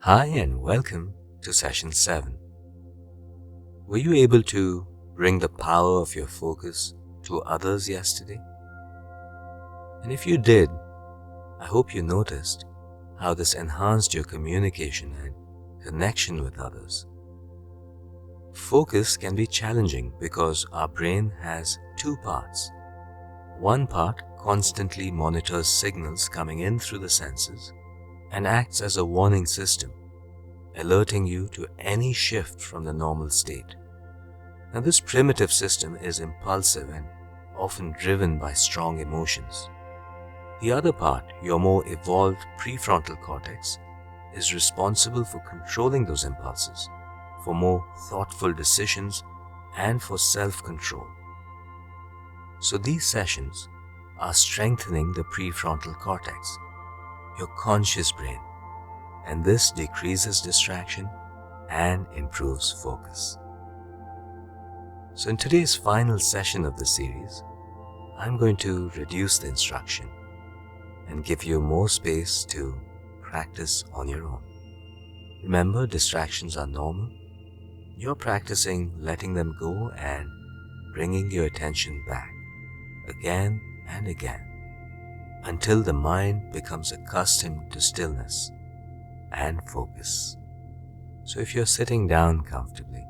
Hi and welcome to session 7. Were you able to bring the power of your focus to others yesterday? And if you did, I hope you noticed how this enhanced your communication and connection with others. Focus can be challenging because our brain has two parts. One part constantly monitors signals coming in through the senses and acts as a warning system, alerting you to any shift from the normal state. Now, this primitive system is impulsive and often driven by strong emotions. The other part, your more evolved prefrontal cortex, is responsible for controlling those impulses, for more thoughtful decisions, and for self-control. So these sessions are strengthening the prefrontal cortex, your conscious brain, and this decreases distraction and improves focus. So in today's final session of the series, I'm going to reduce the instruction and give you more space to practice on your own. Remember, distractions are normal. You're practicing letting them go and bringing your attention back again and again until the mind becomes accustomed to stillness and focus. So if you're sitting down comfortably,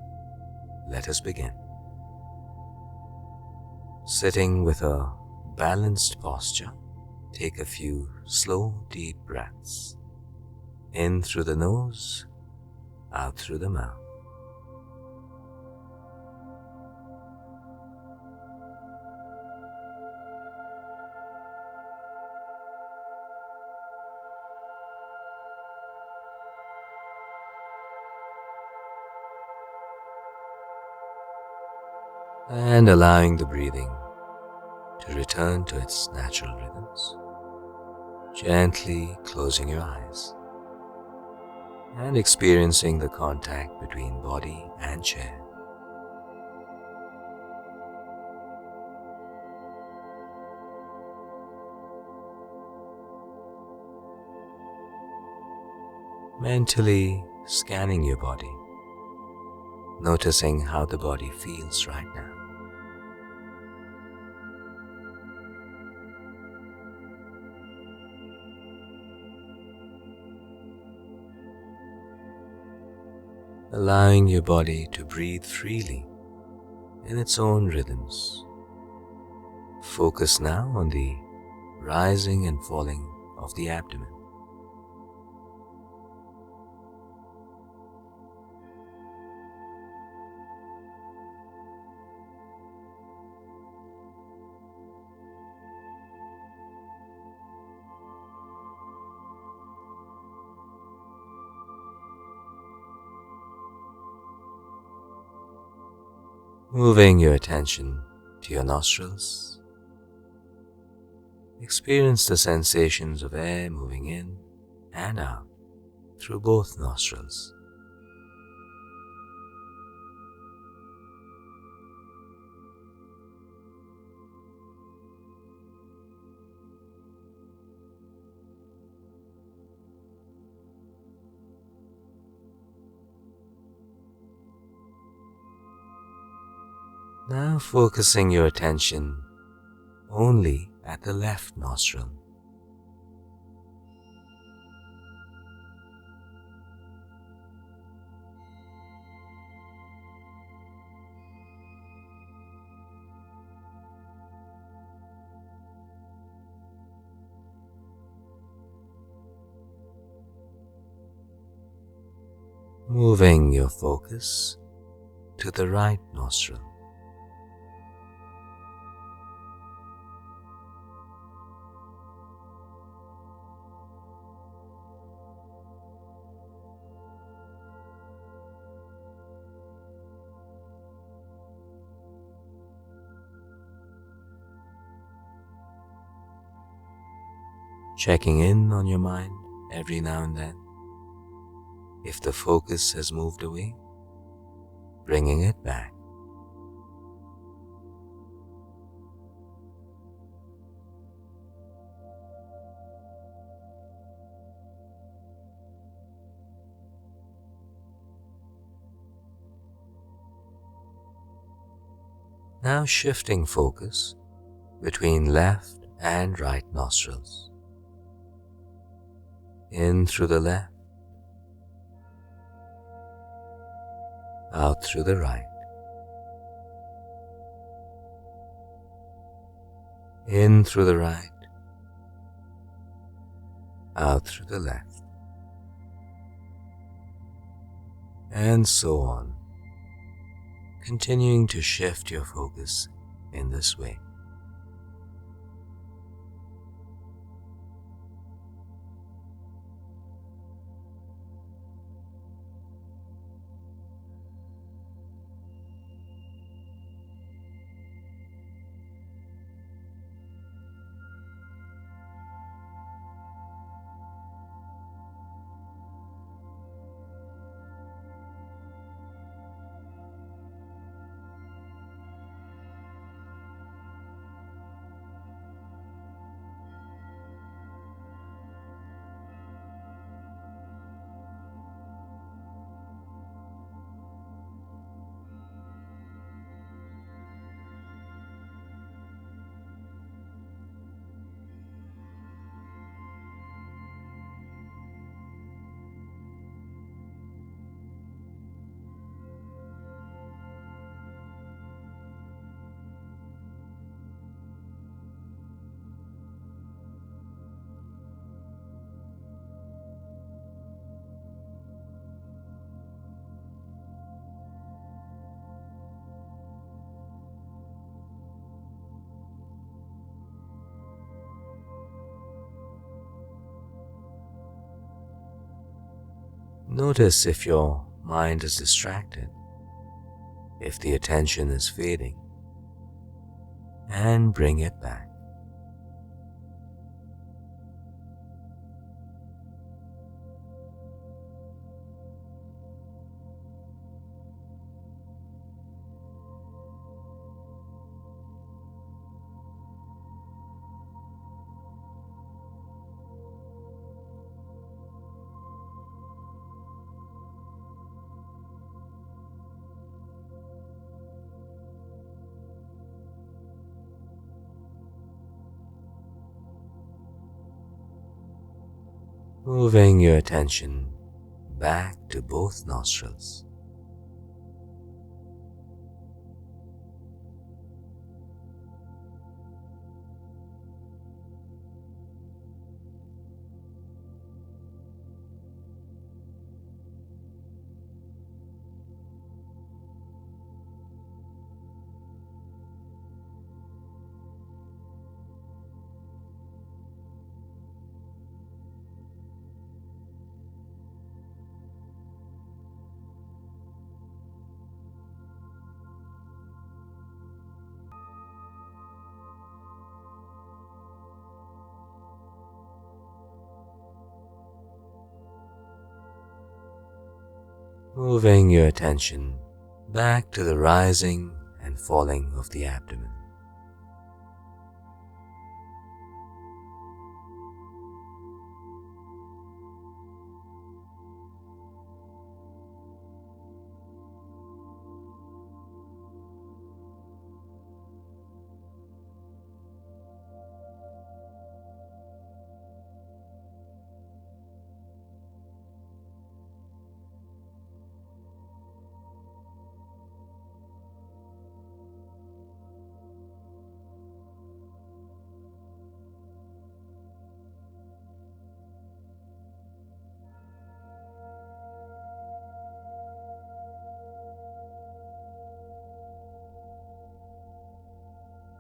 let us begin. Sitting with a balanced posture, take a few slow, deep breaths. In through the nose, out through the mouth. And allowing the breathing to return to its natural rhythms. Gently closing your eyes and experiencing the contact between body and chair. Mentally scanning your body, noticing how the body feels right now. Allowing your body to breathe freely in its own rhythms. Focus now on the rising and falling of the abdomen. Moving your attention to your nostrils. Experience the sensations of air moving in and out through both nostrils. Now focusing your attention only at the left nostril. Moving your focus to the right nostril. Checking in on your mind every now and then. If the focus has moved away, bringing it back. Now shifting focus between left and right nostrils. In through the left, out through the right. In through the right, out through the left, and so on, continuing to shift your focus in this way. Notice if your mind is distracted, if the attention is fading, and bring it back. Moving your attention back to both nostrils. Moving your attention back to the rising and falling of the abdomen.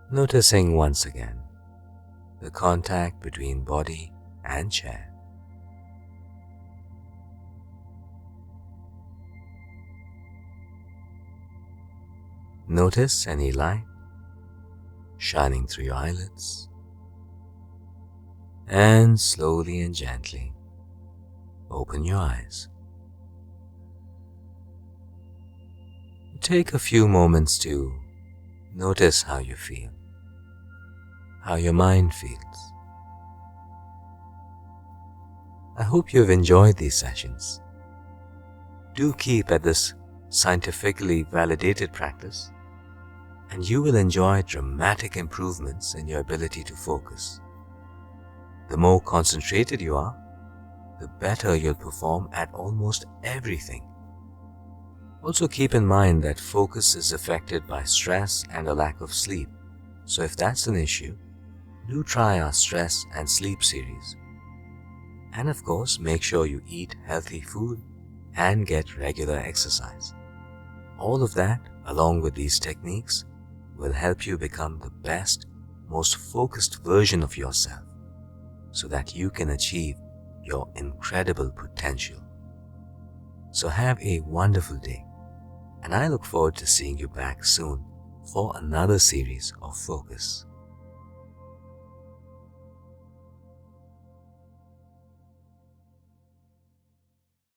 Noticing once again the contact between body and chair. Notice any light shining through your eyelids, and slowly and gently open your eyes. Take a few moments to notice how you feel, how your mind feels. I hope you've enjoyed these sessions. Do keep at this scientifically validated practice and you will enjoy dramatic improvements in your ability to focus. The more concentrated you are, the better you'll perform at almost everything. Also keep in mind that focus is affected by stress and a lack of sleep, so if that's an issue, do try our stress and sleep series. And of course, make sure you eat healthy food and get regular exercise. All of that, along with these techniques, will help you become the best, most focused version of yourself so that you can achieve your incredible potential. So have a wonderful day, and I look forward to seeing you back soon for another series of Focus.